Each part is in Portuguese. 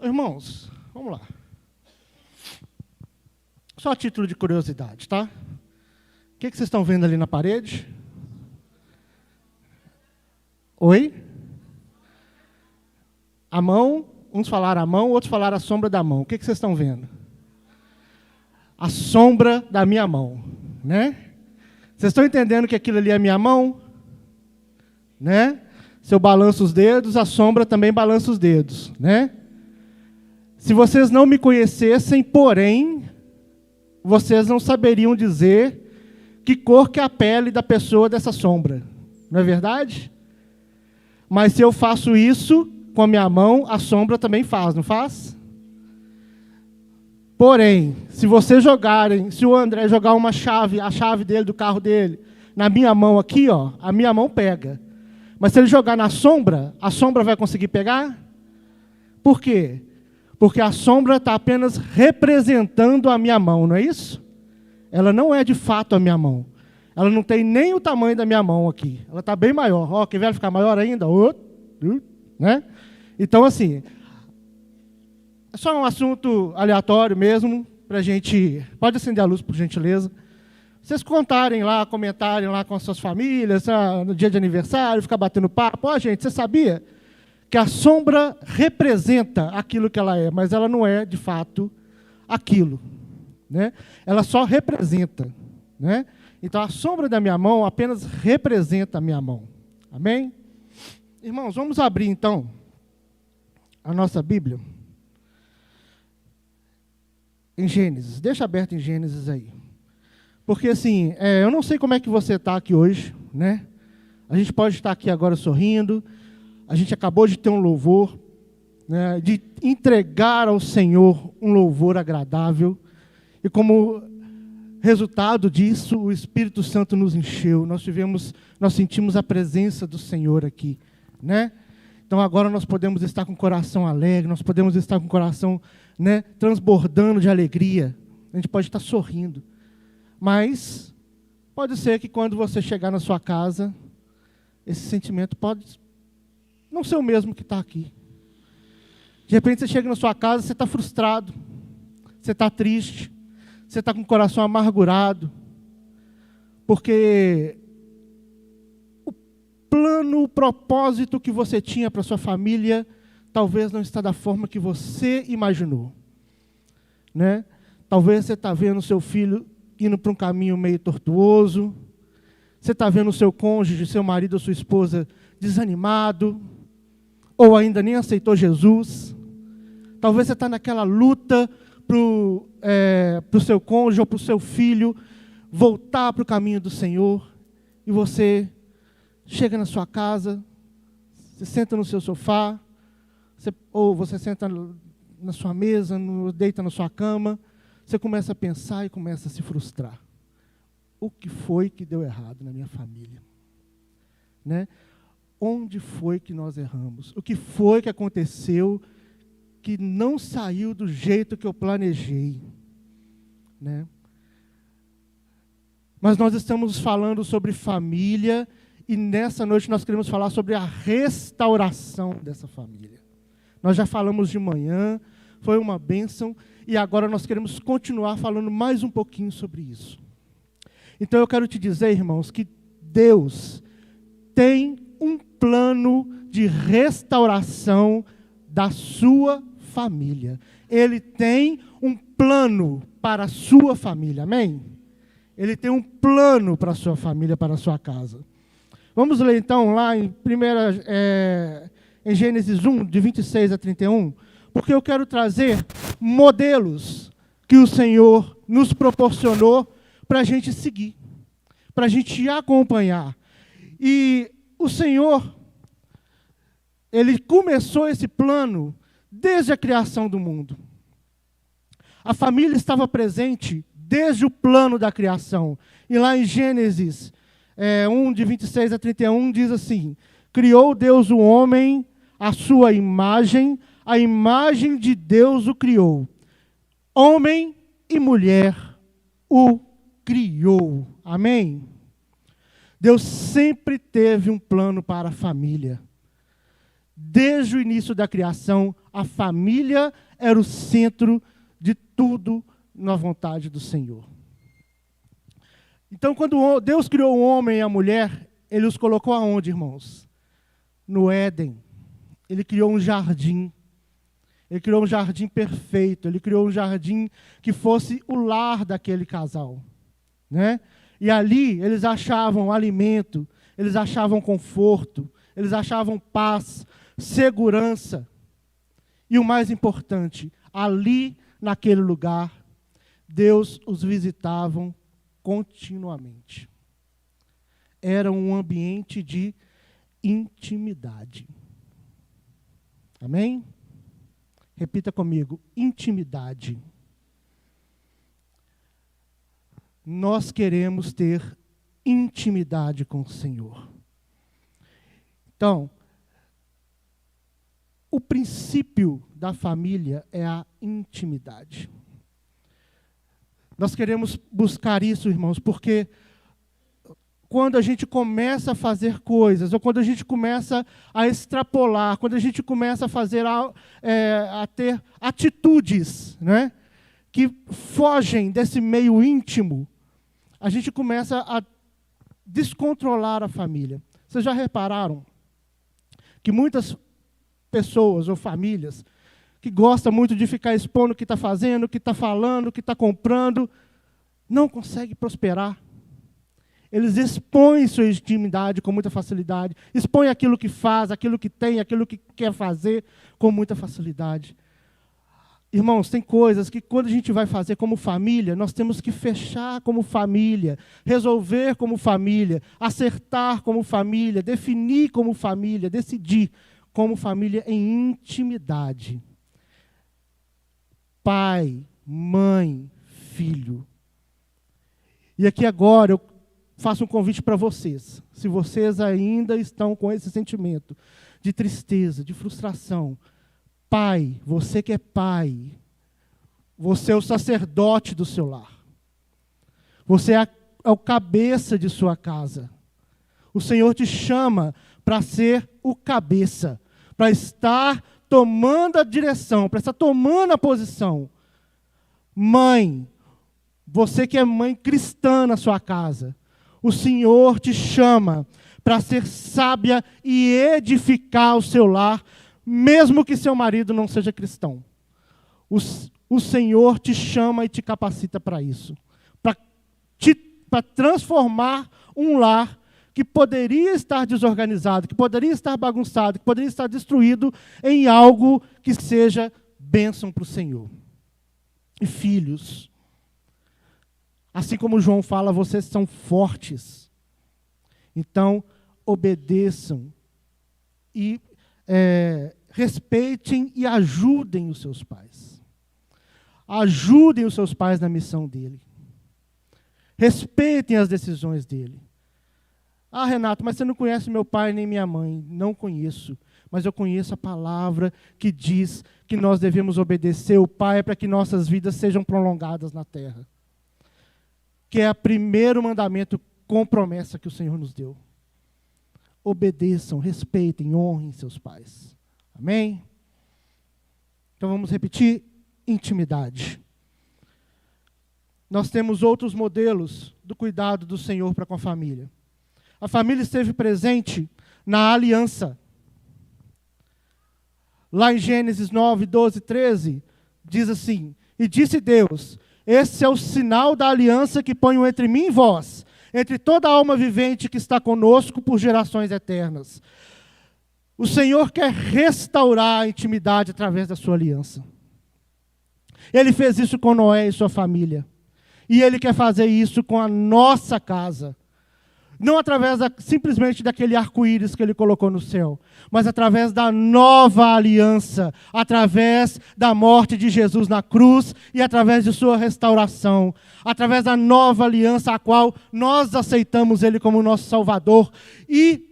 Irmãos, vamos lá. Só a título de curiosidade, tá? O que vocês estão vendo ali na parede? Oi? A mão, uns falaram a mão, outros falaram a sombra da mão. O que vocês estão vendo? A sombra da minha mão, né? Vocês estão entendendo que aquilo ali é minha mão? Né? Se eu balanço os dedos, a sombra também balança os dedos, né? Se vocês não me conhecessem, porém, vocês não saberiam dizer que cor que é a pele da pessoa dessa sombra. Não é verdade? Mas se eu faço isso com a minha mão, a sombra também faz, não faz? Porém, se vocês jogarem, se o André jogar uma chave, a chave dele, do carro dele, na minha mão aqui, ó, a minha mão pega. Mas se ele jogar na sombra, a sombra vai conseguir pegar? Por quê? Porque a sombra está apenas representando a minha mão, não é isso? Ela não é de fato a minha mão. Ela não tem nem o tamanho da minha mão aqui. Ela está bem maior. Ó, quer ver ela ficar maior ainda? Né? Então, assim, é só um assunto aleatório mesmo, para a gente... Pode acender a luz, por gentileza. Vocês contarem lá, comentarem lá com as suas famílias, no dia de aniversário, ficar batendo papo. Ó, gente, você sabia que a sombra representa aquilo que ela é, mas ela não é, de fato, aquilo. Né? Ela só representa. Né? Então, a sombra da minha mão apenas representa a minha mão. Amém? Irmãos, vamos abrir, então, a nossa Bíblia em Gênesis. Deixa aberto em Gênesis aí. Porque, assim, eu não sei como é que você está aqui hoje, né? A gente pode estar aqui agora sorrindo. A gente acabou de ter um louvor, né, de entregar ao Senhor um louvor agradável. E como resultado disso, o Espírito Santo nos encheu. Nós sentimos a presença do Senhor aqui, né? Então agora nós podemos estar com o coração alegre, nós podemos estar com o coração, né, transbordando de alegria. A gente pode estar sorrindo. Mas pode ser que quando você chegar na sua casa, esse sentimento pode não ser o mesmo que está aqui. De repente você chega na sua casa, você está frustrado, você está triste, você está com o coração amargurado, porque o plano, o propósito que você tinha para a sua família, talvez não está da forma que você imaginou. Né? Talvez você está vendo o seu filho indo para um caminho meio tortuoso, você está vendo o seu cônjuge, seu marido ou sua esposa desanimado, ou ainda nem aceitou Jesus. Talvez você está naquela luta para o seu cônjuge ou para o seu filho voltar para o caminho do Senhor, e você chega na sua casa, você senta no seu sofá, ou você senta na sua mesa, deita na sua cama, você começa a pensar e começa a se frustrar. O que foi que deu errado na minha família? Né? Onde foi que nós erramos? O que foi que aconteceu que não saiu do jeito que eu planejei? Né? Mas nós estamos falando sobre família e nessa noite nós queremos falar sobre a restauração dessa família. Nós já falamos de manhã, foi uma bênção, e agora nós queremos continuar falando mais um pouquinho sobre isso. Então eu quero te dizer, irmãos, que Deus tem um plano de restauração da sua família. Ele tem um plano para a sua família, amém? Ele tem um plano para a sua família, para a sua casa. Vamos ler então lá em Gênesis 1, de 26 a 31, porque eu quero trazer modelos que o Senhor nos proporcionou para a gente seguir, para a gente acompanhar. E o Senhor, Ele começou esse plano desde a criação do mundo. A família estava presente desde o plano da criação. E lá em Gênesis 1, de 26 a 31, diz assim: criou Deus o homem à sua imagem, a imagem de Deus o criou. Homem e mulher o criou. Amém? Deus sempre teve um plano para a família. Desde o início da criação, A família era o centro de tudo na vontade do Senhor. Então, quando Deus criou o homem e a mulher, Ele os colocou aonde, irmãos? No Éden. Ele criou um jardim. Ele criou um jardim perfeito. Ele criou um jardim que fosse o lar daquele casal, né? E ali eles achavam alimento, eles achavam conforto, eles achavam paz, segurança. E o mais importante, ali naquele lugar, Deus os visitava continuamente. Era um ambiente de intimidade. Amém? Repita comigo, intimidade. Nós queremos ter intimidade com o Senhor. Então, o princípio da família é a intimidade. Nós queremos buscar isso, irmãos, porque quando a gente começa a fazer coisas, ou quando a gente começa a extrapolar, quando a gente começa a fazer a ter atitudes, né, que fogem desse meio íntimo, a gente começa a descontrolar a família. Vocês já repararam que muitas pessoas ou famílias que gostam muito de ficar expondo o que está fazendo, o que está falando, o que está comprando, não conseguem prosperar. Eles expõem sua intimidade com muita facilidade, expõem aquilo que faz, aquilo que tem, aquilo que quer fazer com muita facilidade. Irmãos, tem coisas que quando a gente vai fazer como família, nós temos que fechar como família, resolver como família, acertar como família, definir como família, decidir como família em intimidade. Pai, mãe, filho. E aqui agora eu faço um convite para vocês. Se vocês ainda estão com esse sentimento de tristeza, de frustração, pai, você que é pai, você é o sacerdote do seu lar. Você é o cabeça de sua casa. O Senhor te chama para ser o cabeça, para estar tomando a direção, para estar tomando a posição. Mãe, você que é mãe cristã na sua casa, o Senhor te chama para ser sábia e edificar o seu lar, mesmo que seu marido não seja cristão. O Senhor te chama e te capacita para isso. Para transformar um lar que poderia estar desorganizado, que poderia estar bagunçado, que poderia estar destruído, em algo que seja bênção para o Senhor. E filhos, assim como João fala, vocês são fortes. Então, obedeçam e respeitem e ajudem os seus pais. Ajudem os seus pais na missão dele. Respeitem as decisões dele. Ah, Renato, mas você não conhece meu pai nem minha mãe. Não conheço, mas eu conheço a palavra que diz que nós devemos obedecer o Pai para que nossas vidas sejam prolongadas na terra. Que é o primeiro mandamento com promessa que o Senhor nos deu. Obedeçam, respeitem, honrem seus pais. Amém? Então vamos repetir: intimidade. Nós temos outros modelos do cuidado do Senhor para com a família. A família esteve presente na aliança. Lá em Gênesis 9, 12, 13, diz assim: e disse Deus, esse é o sinal da aliança que ponho entre mim e vós, entre toda alma vivente que está conosco por gerações eternas. O Senhor quer restaurar a intimidade através da sua aliança. Ele fez isso com Noé e sua família. E Ele quer fazer isso com a nossa casa. Não através simplesmente daquele arco-íris que Ele colocou no céu, mas através da nova aliança, através da morte de Jesus na cruz e através de sua restauração, através da nova aliança a qual nós aceitamos Ele como nosso Salvador e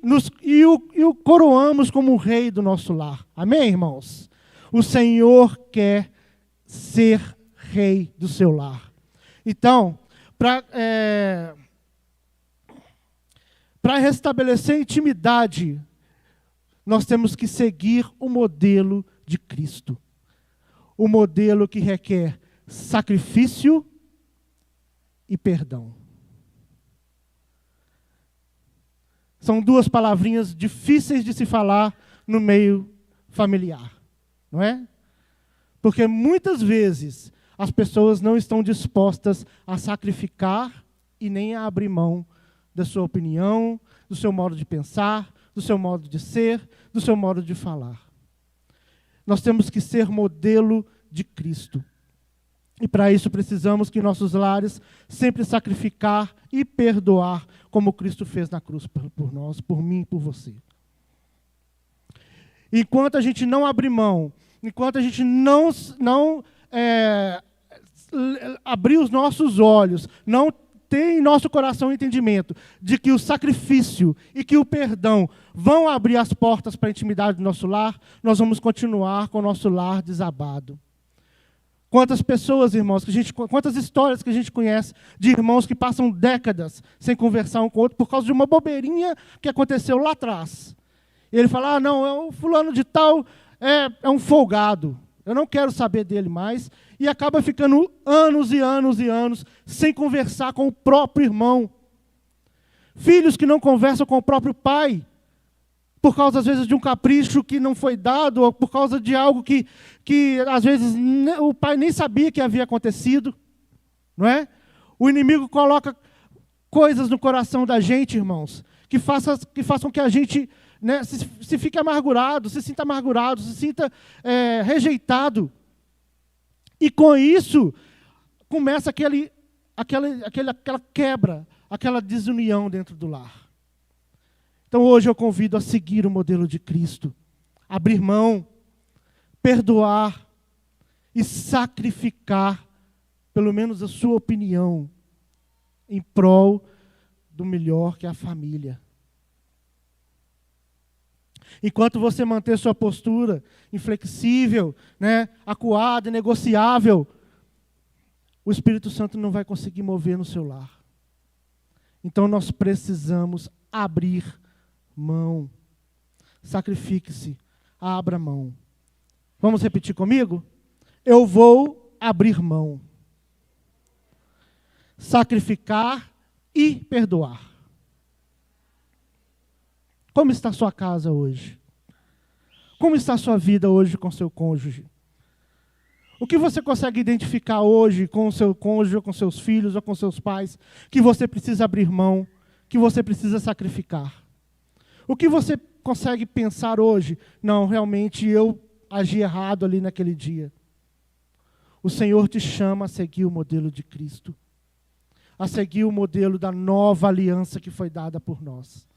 o coroamos como o Rei do nosso lar. Amém, irmãos? O Senhor quer ser Rei do seu lar. Então, para restabelecer a intimidade, nós temos que seguir o modelo de Cristo. O modelo que requer sacrifício e perdão. São duas palavrinhas difíceis de se falar no meio familiar, não é? Porque muitas vezes as pessoas não estão dispostas a sacrificar e nem a abrir mão da sua opinião, do seu modo de pensar, do seu modo de ser, do seu modo de falar. Nós temos que ser modelo de Cristo. E para isso precisamos que nossos lares sempre sacrificar e perdoar, como Cristo fez na cruz por nós, por mim e por você. Enquanto a gente não abrir mão, enquanto a gente não abrir os nossos olhos, não ter em nosso coração o entendimento de que o sacrifício e que o perdão vão abrir as portas para a intimidade do nosso lar, nós vamos continuar com o nosso lar desabado. Quantas pessoas, irmãos, quantas histórias que a gente conhece de irmãos que passam décadas sem conversar um com o outro por causa de uma bobeirinha que aconteceu lá atrás. E ele fala, não, o fulano de tal é um folgado, eu não quero saber dele mais, e acaba ficando anos e anos e anos sem conversar com o próprio irmão. Filhos que não conversam com o próprio pai, por causa, às vezes, de um capricho que não foi dado, ou por causa de algo que às vezes, o pai nem sabia que havia acontecido. Não é? O inimigo coloca coisas no coração da gente, irmãos, que façam que a gente, né, se fique amargurado, se sinta rejeitado. E com isso, começa aquela quebra, aquela desunião dentro do lar. Então hoje eu convido a seguir o modelo de Cristo, abrir mão, perdoar e sacrificar, pelo menos a sua opinião, em prol do melhor que é a família. Enquanto você manter sua postura inflexível, né, acuada, negociável, o Espírito Santo não vai conseguir mover no seu lar. Então nós precisamos abrir mão. Sacrifique-se, abra mão. Vamos repetir comigo? Eu vou abrir mão. Sacrificar e perdoar. Como está a sua casa hoje? Como está a sua vida hoje com seu cônjuge? O que você consegue identificar hoje com o seu cônjuge, ou com seus filhos, ou com seus pais, que você precisa abrir mão, que você precisa sacrificar? O que você consegue pensar hoje? Não, realmente eu agi errado ali naquele dia. O Senhor te chama a seguir o modelo de Cristo, a seguir o modelo da nova aliança que foi dada por nós.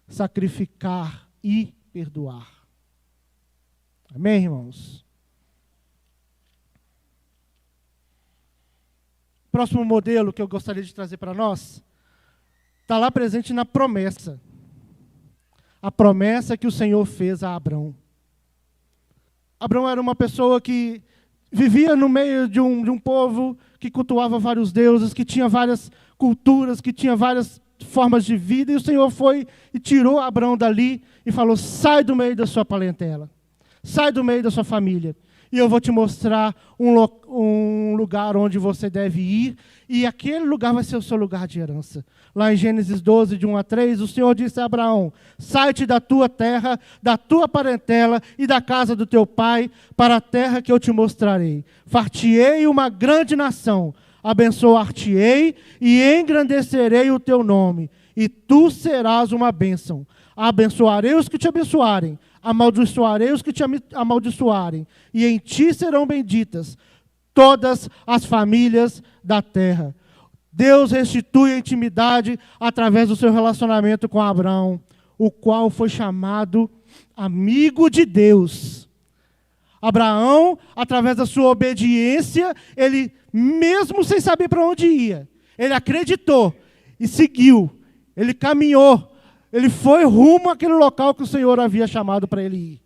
Sacrificar e perdoar. Amém, irmãos? Próximo modelo que eu gostaria de trazer para nós está lá presente na promessa. A promessa que o Senhor fez a Abrão. Abrão era uma pessoa que vivia no meio de um povo que cultuava vários deuses, que tinha várias culturas, que tinha várias formas de vida, e o Senhor foi e tirou Abrão dali e falou, sai do meio da sua parentela, sai do meio da sua família, e eu vou te mostrar um lugar onde você deve ir, e aquele lugar vai ser o seu lugar de herança. Lá em Gênesis 12, de 1 a 3, o Senhor disse a Abraão, sai-te da tua terra, da tua parentela e da casa do teu pai, para a terra que eu te mostrarei. Far-te-ei uma grande nação, abençoar-te-ei e engrandecerei o teu nome, e tu serás uma bênção. Abençoarei os que te abençoarem, amaldiçoarei os que te amaldiçoarem, e em ti serão benditas todas as famílias da terra. Deus restitui a intimidade através do seu relacionamento com Abraão, o qual foi chamado amigo de Deus. Abraão, através da sua obediência, ele, mesmo sem saber para onde ia, ele acreditou e seguiu, ele caminhou, ele foi rumo àquele local que o Senhor havia chamado para ele ir.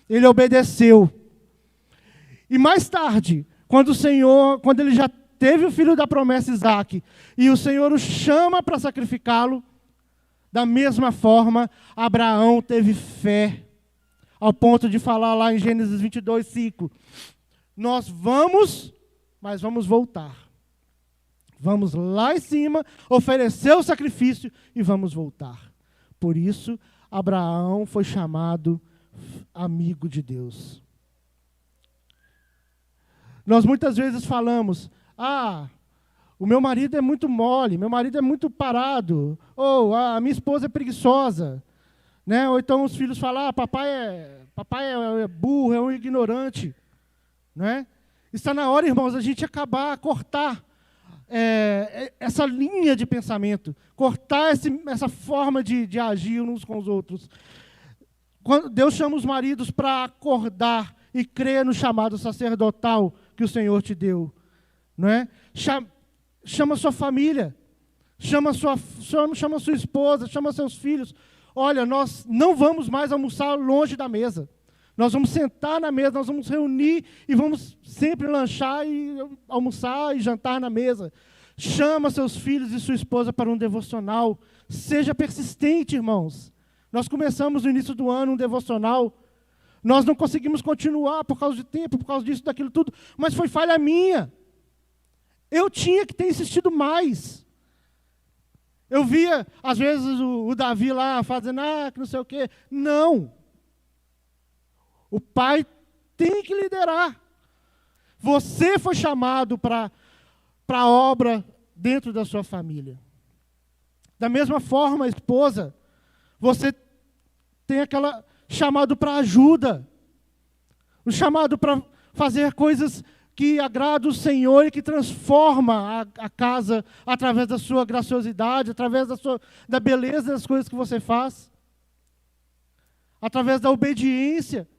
Ele obedeceu. E mais tarde, quando ele já teve o filho da promessa, Isaque, e o Senhor o chama para sacrificá-lo, da mesma forma, Abraão teve fé. ao ponto de falar lá em Gênesis 22, 5, nós vamos, mas vamos voltar. Vamos lá em cima, oferecer o sacrifício e vamos voltar. Por isso, Abraão foi chamado amigo de Deus. Nós muitas vezes falamos, o meu marido é muito mole, meu marido é muito parado, ou a minha esposa é preguiçosa, né? Ou então os filhos falam, papai é burro, é um ignorante, né? Está na hora, irmãos, a gente acabar, cortar essa linha de pensamento, cortar essa forma de agir uns com os outros. Quando Deus chama os maridos para acordar e crer no chamado sacerdotal que o Senhor te deu, não é? Chama sua família, chama sua esposa, chama seus filhos. Olha, nós não vamos mais almoçar longe da mesa. Nós vamos sentar na mesa, nós vamos reunir e vamos sempre lanchar e almoçar e jantar na mesa. Chama seus filhos e sua esposa para um devocional. Seja persistente, irmãos. Nós começamos no início do ano um devocional. Nós não conseguimos continuar por causa de tempo, por causa disso, daquilo tudo, mas foi falha minha. Eu tinha que ter insistido mais. Eu via, às vezes, o Davi lá fazendo, que não sei o quê. Não. O pai tem que liderar. Você foi chamado para a obra dentro da sua família. Da mesma forma, esposa, você tem aquela chamado para ajuda. O chamado para fazer coisas que agradam o Senhor e que transforma a casa através da sua graciosidade, através da beleza das coisas que você faz, através da obediência.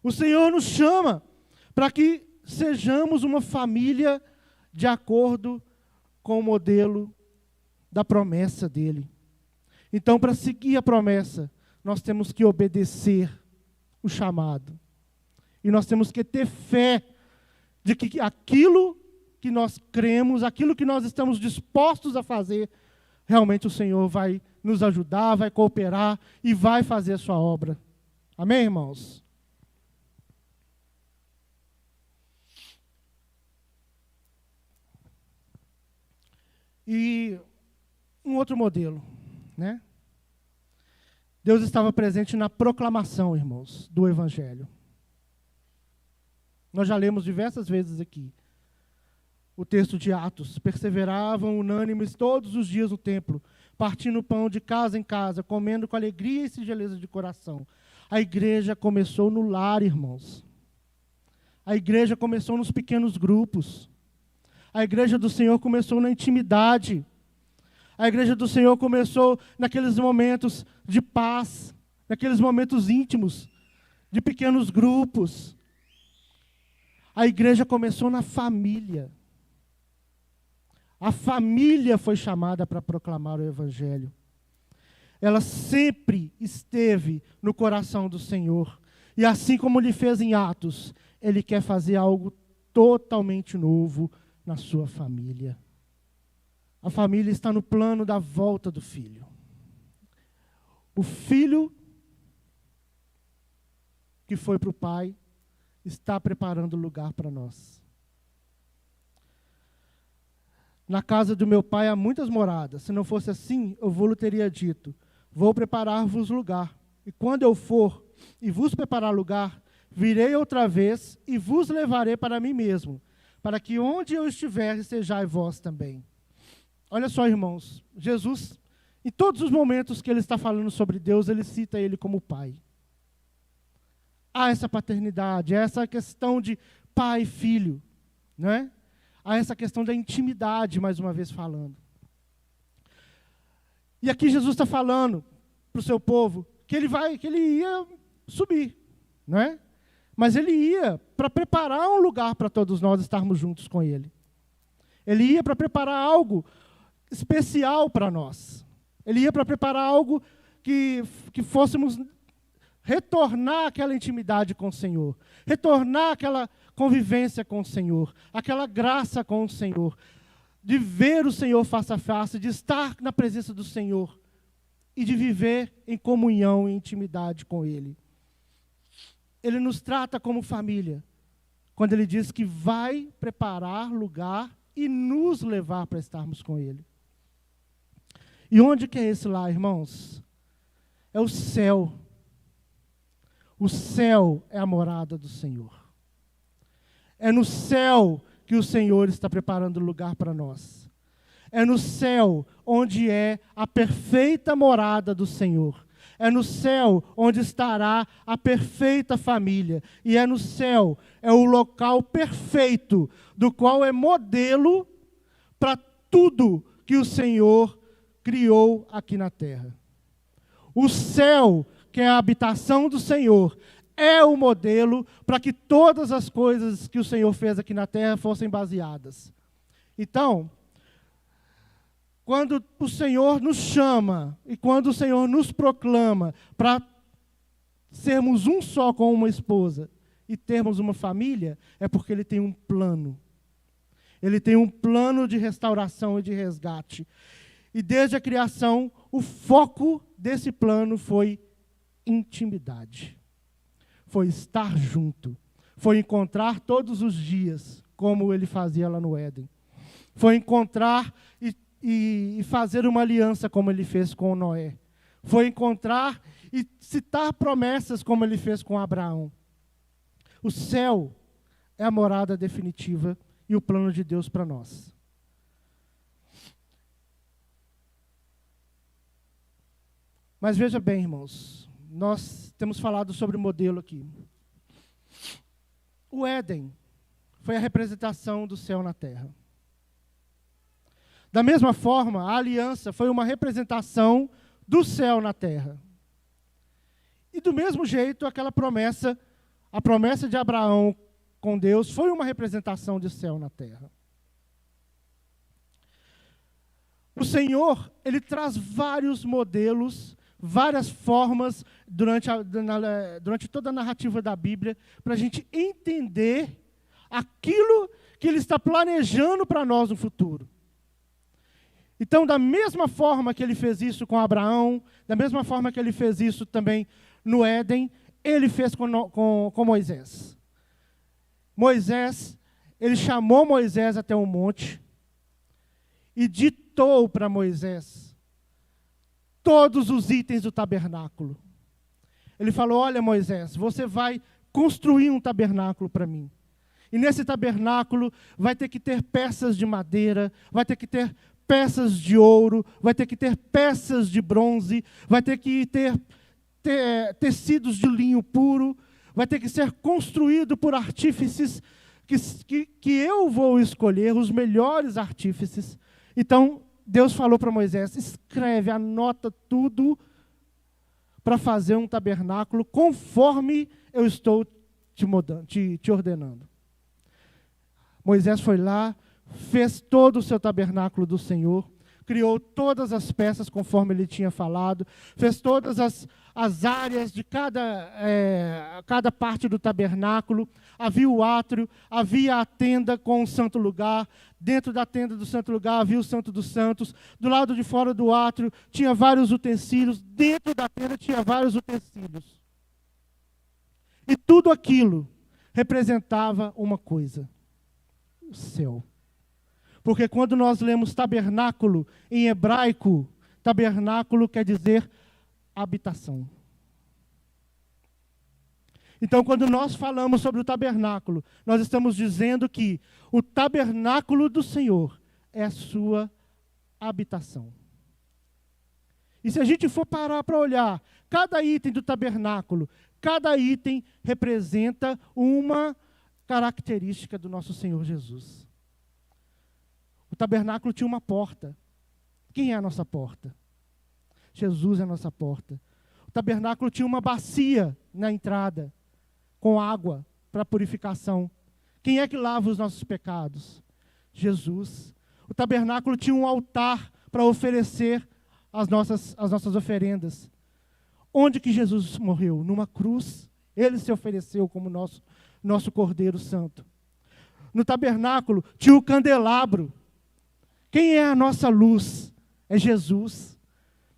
O Senhor nos chama para que sejamos uma família de acordo com o modelo da promessa dEle. Então, para seguir a promessa, nós temos que obedecer o chamado. E nós temos que ter fé de que aquilo que nós cremos, aquilo que nós estamos dispostos a fazer, realmente o Senhor vai nos ajudar, vai cooperar e vai fazer a sua obra. Amém, irmãos? E um outro modelo, né? Deus estava presente na proclamação, irmãos, do Evangelho. Nós já lemos diversas vezes aqui o texto de Atos. Perseveravam unânimes todos os dias no templo, partindo o pão de casa em casa, comendo com alegria e singeleza de coração. A igreja começou no lar, irmãos. A igreja começou nos pequenos grupos. A igreja do Senhor começou na intimidade. A igreja do Senhor começou naqueles momentos de paz, naqueles momentos íntimos, de pequenos grupos. A igreja começou na família. A família foi chamada para proclamar o Evangelho. Ela sempre esteve no coração do Senhor. E assim como Ele fez em Atos, Ele quer fazer algo totalmente novo na sua família. A família está no plano da volta do filho. O filho que foi para o pai está preparando lugar para nós. Na casa do meu pai há muitas moradas. Se não fosse assim, eu vou-lhe teria dito, vou preparar-vos lugar. E quando eu for e vos preparar lugar, virei outra vez e vos levarei para mim mesmo, para que onde eu estiver, estejais vós também. Olha só, irmãos, Jesus, em todos os momentos que Ele está falando sobre Deus, Ele cita Ele como Pai. Há essa paternidade, há essa questão de pai e filho, não é? Há essa questão da intimidade, mais uma vez falando. E aqui Jesus está falando para o seu povo que ele ia subir, não é? Mas Ele ia para preparar um lugar para todos nós estarmos juntos com Ele. Ele ia para preparar algo especial para nós. Ele ia para preparar algo que fôssemos retornar àquela intimidade com o Senhor, retornar àquela convivência com o Senhor, aquela graça com o Senhor, de ver o Senhor face a face, de estar na presença do Senhor e de viver em comunhão e intimidade com Ele. Ele nos trata como família, quando Ele diz que vai preparar lugar e nos levar para estarmos com Ele. E onde que é esse lar, irmãos? É o céu. O céu é a morada do Senhor. É no céu que o Senhor está preparando lugar para nós. É no céu onde é a perfeita morada do Senhor. É no céu onde estará a perfeita família. E é no céu, é o local perfeito, do qual é modelo para tudo que o Senhor criou aqui na terra. O céu, que é a habitação do Senhor, é o modelo para que todas as coisas que o Senhor fez aqui na terra fossem baseadas. Então, quando o Senhor nos chama e quando o Senhor nos proclama para sermos um só com uma esposa e termos uma família, é porque Ele tem um plano. Ele tem um plano de restauração e de resgate. E desde a criação, o foco desse plano foi intimidade. Foi estar junto. Foi encontrar todos os dias, como Ele fazia lá no Éden. Foi encontrar e fazer uma aliança, como Ele fez com Noé. Foi encontrar e citar promessas, como Ele fez com Abraão. O céu é a morada definitiva e o plano de Deus para nós. Mas veja bem, irmãos, nós temos falado sobre o modelo aqui. O Éden foi a representação do céu na terra. Da mesma forma, a aliança foi uma representação do céu na terra. E do mesmo jeito, aquela promessa, a promessa de Abraão com Deus, foi uma representação do céu na terra. O Senhor, Ele traz vários modelos, várias formas durante toda a narrativa da Bíblia, para a gente entender aquilo que Ele está planejando para nós no futuro. Então, da mesma forma que Ele fez isso com Abraão, da mesma forma que Ele fez isso também no Éden, Ele fez com Moisés. Moisés, Ele chamou Moisés até um monte e ditou para Moisés todos os itens do tabernáculo. Ele falou: olha, Moisés, você vai construir um tabernáculo para mim. E nesse tabernáculo vai ter que ter peças de madeira, vai ter que ter peças de ouro, vai ter que ter peças de bronze, vai ter que ter tecidos de linho puro, vai ter que ser construído por artífices que eu vou escolher, os melhores artífices. Então, Deus falou para Moisés: escreve, anota tudo para fazer um tabernáculo conforme eu estou te ordenando. Moisés foi lá, fez todo o seu tabernáculo do Senhor, criou todas as peças conforme Ele tinha falado, fez todas as áreas de cada parte do tabernáculo. Havia o átrio, havia a tenda com o santo lugar. Dentro da tenda do santo lugar havia o Santo dos Santos. Do lado de fora do átrio tinha vários utensílios. Dentro da tenda tinha vários utensílios. E tudo aquilo representava uma coisa: o céu. Porque quando nós lemos tabernáculo em hebraico, tabernáculo quer dizer habitação. Então, quando nós falamos sobre o tabernáculo, nós estamos dizendo que o tabernáculo do Senhor é a sua habitação. E se a gente for parar para olhar, cada item do tabernáculo, cada item representa uma característica do nosso Senhor Jesus. O tabernáculo tinha uma porta. Quem é a nossa porta? Jesus é a nossa porta. O tabernáculo tinha uma bacia na entrada, com água para purificação. Quem é que lava os nossos pecados? Jesus. O tabernáculo tinha um altar para oferecer as nossas oferendas. Onde que Jesus morreu? Numa cruz. Ele se ofereceu como nosso Cordeiro Santo. No tabernáculo tinha o candelabro. Quem é a nossa luz? É Jesus.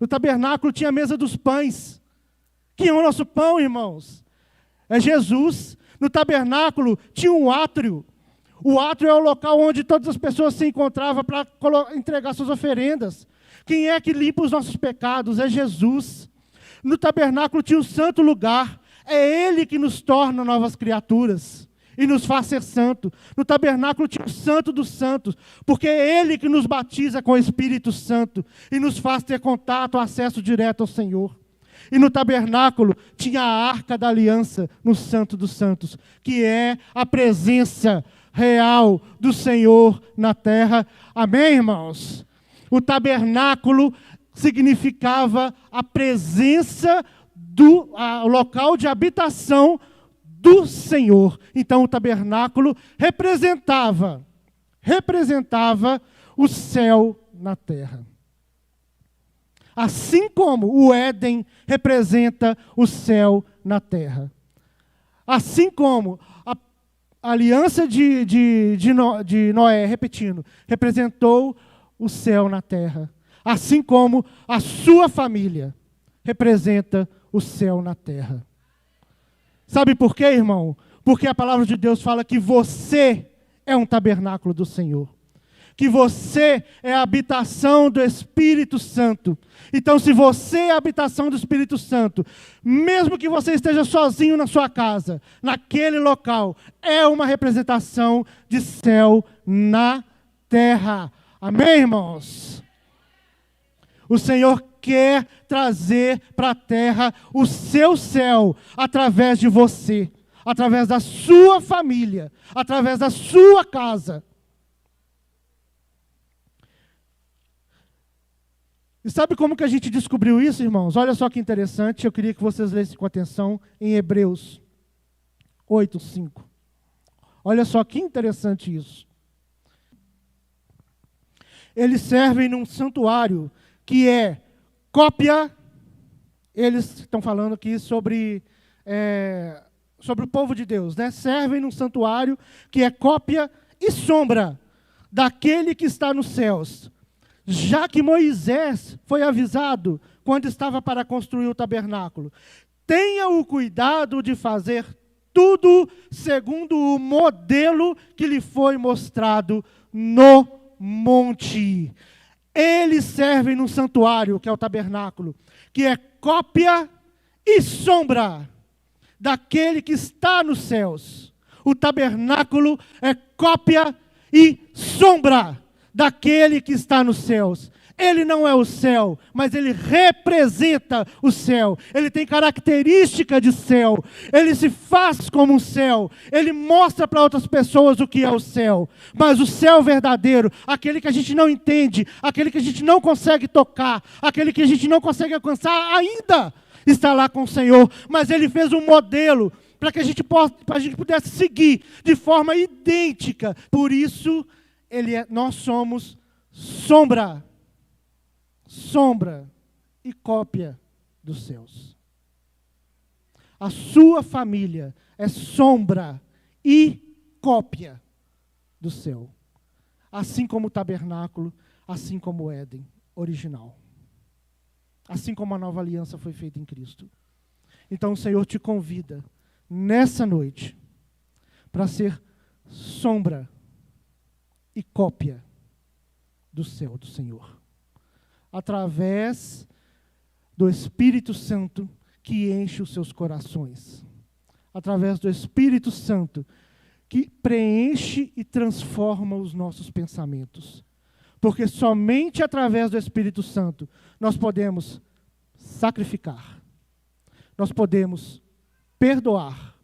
No tabernáculo tinha a mesa dos pães. Quem é o nosso pão, irmãos? É Jesus. No tabernáculo tinha um átrio. O átrio é o local onde todas as pessoas se encontravam para entregar suas oferendas. Quem é que limpa os nossos pecados? É Jesus. No tabernáculo tinha um santo lugar. É Ele que nos torna novas criaturas e nos faz ser santo. No tabernáculo tinha o santo dos santos, porque é Ele que nos batiza com o Espírito Santo e nos faz ter contato, acesso direto ao Senhor. E no tabernáculo tinha a arca da aliança no santo dos santos, que é a presença real do Senhor na terra. Amém, irmãos? O tabernáculo significava a presença o local de habitação do Senhor. Então o tabernáculo representava o céu na terra. Assim como o Éden representa o céu na terra. Assim como a aliança de Noé, repetindo, representou o céu na terra. Assim como a sua família representa o céu na terra. Sabe por quê, irmão? Porque a palavra de Deus fala que você é um tabernáculo do Senhor. Que você é a habitação do Espírito Santo. Então, se você é a habitação do Espírito Santo, mesmo que você esteja sozinho na sua casa, naquele local, é uma representação de céu na terra. Amém, irmãos? O Senhor quer trazer para a terra o seu céu através de você, através da sua família, através da sua casa. E sabe como que a gente descobriu isso, irmãos? Olha só que interessante, eu queria que vocês lessem com atenção em Hebreus 8:5. Olha só que interessante isso. Eles servem num santuário que é cópia, eles estão falando aqui sobre o povo de Deus, né? Servem num santuário que é cópia e sombra daquele que está nos céus. Já que Moisés foi avisado quando estava para construir o tabernáculo, tenha o cuidado de fazer tudo segundo o modelo que lhe foi mostrado no monte. Eles servem num santuário, que é o tabernáculo, que é cópia e sombra daquele que está nos céus. O tabernáculo é cópia e sombra daquele que está nos céus. Ele não é o céu, mas ele representa o céu. Ele tem característica de céu. Ele se faz como um céu. Ele mostra para outras pessoas o que é o céu. Mas o céu verdadeiro, aquele que a gente não entende, aquele que a gente não consegue tocar, aquele que a gente não consegue alcançar, ainda está lá com o Senhor. Mas ele fez um modelo para que a gente pudesse seguir de forma idêntica. Por isso, nós somos sombra e cópia dos céus. A sua família é sombra e cópia do céu. Assim como o tabernáculo, assim como o Éden original. Assim como a nova aliança foi feita em Cristo. Então o Senhor te convida, nessa noite, para ser sombra e cópia do céu do Senhor. Através do Espírito Santo que enche os seus corações. Através do Espírito Santo que preenche e transforma os nossos pensamentos. Porque somente através do Espírito Santo nós podemos sacrificar. Nós podemos perdoar.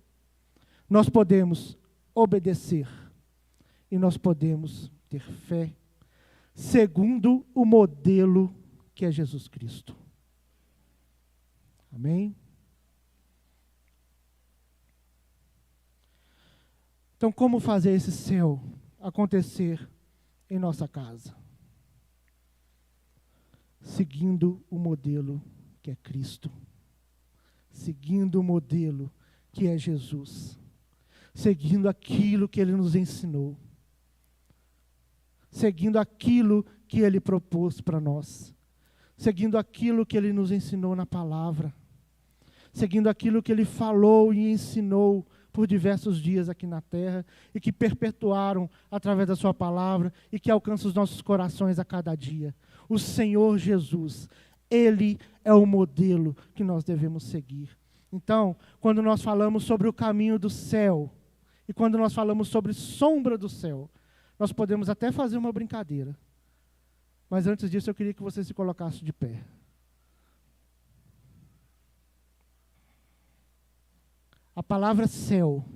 Nós podemos obedecer. E nós podemos ter fé segundo o modelo que é Jesus Cristo. Amém? Então, como fazer esse céu acontecer em nossa casa? Seguindo o modelo que é Cristo. Seguindo o modelo que é Jesus. Seguindo aquilo que Ele nos ensinou. Seguindo aquilo que Ele propôs para nós. seguindo aquilo que Ele nos ensinou na palavra, seguindo aquilo que Ele falou e ensinou por diversos dias aqui na terra, e que perpetuaram através da sua palavra, e que alcança os nossos corações a cada dia. O Senhor Jesus, Ele é o modelo que nós devemos seguir. Então, quando nós falamos sobre o caminho do céu, e quando nós falamos sobre sombra do céu, nós podemos até fazer uma brincadeira. Mas antes disso, eu queria que você se colocasse de pé. A palavra céu,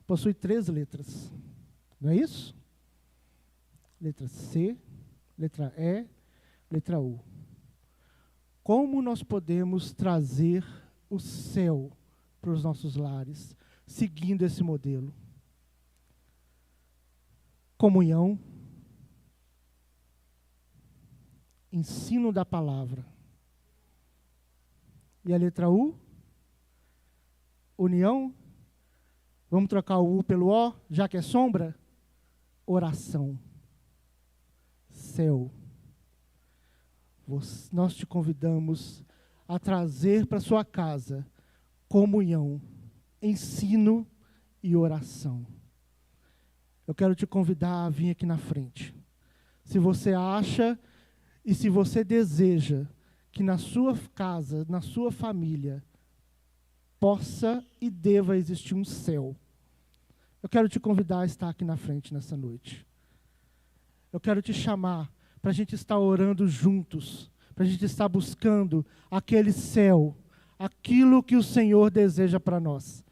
possui 3 letras. Não é isso? Letra C, letra E, letra U. Como nós podemos trazer o céu para os nossos lares, seguindo esse modelo? Comunhão, ensino da palavra. E a letra U? União. Vamos trocar o U pelo O, já que é sombra? Oração. Céu. Nós te convidamos a trazer para sua casa comunhão, ensino e oração. Eu quero te convidar a vir aqui na frente. Se você acha e se você deseja que na sua casa, na sua família, possa e deva existir um céu, eu quero te convidar a estar aqui na frente nessa noite. Eu quero te chamar para a gente estar orando juntos, para a gente estar buscando aquele céu, aquilo que o Senhor deseja para nós.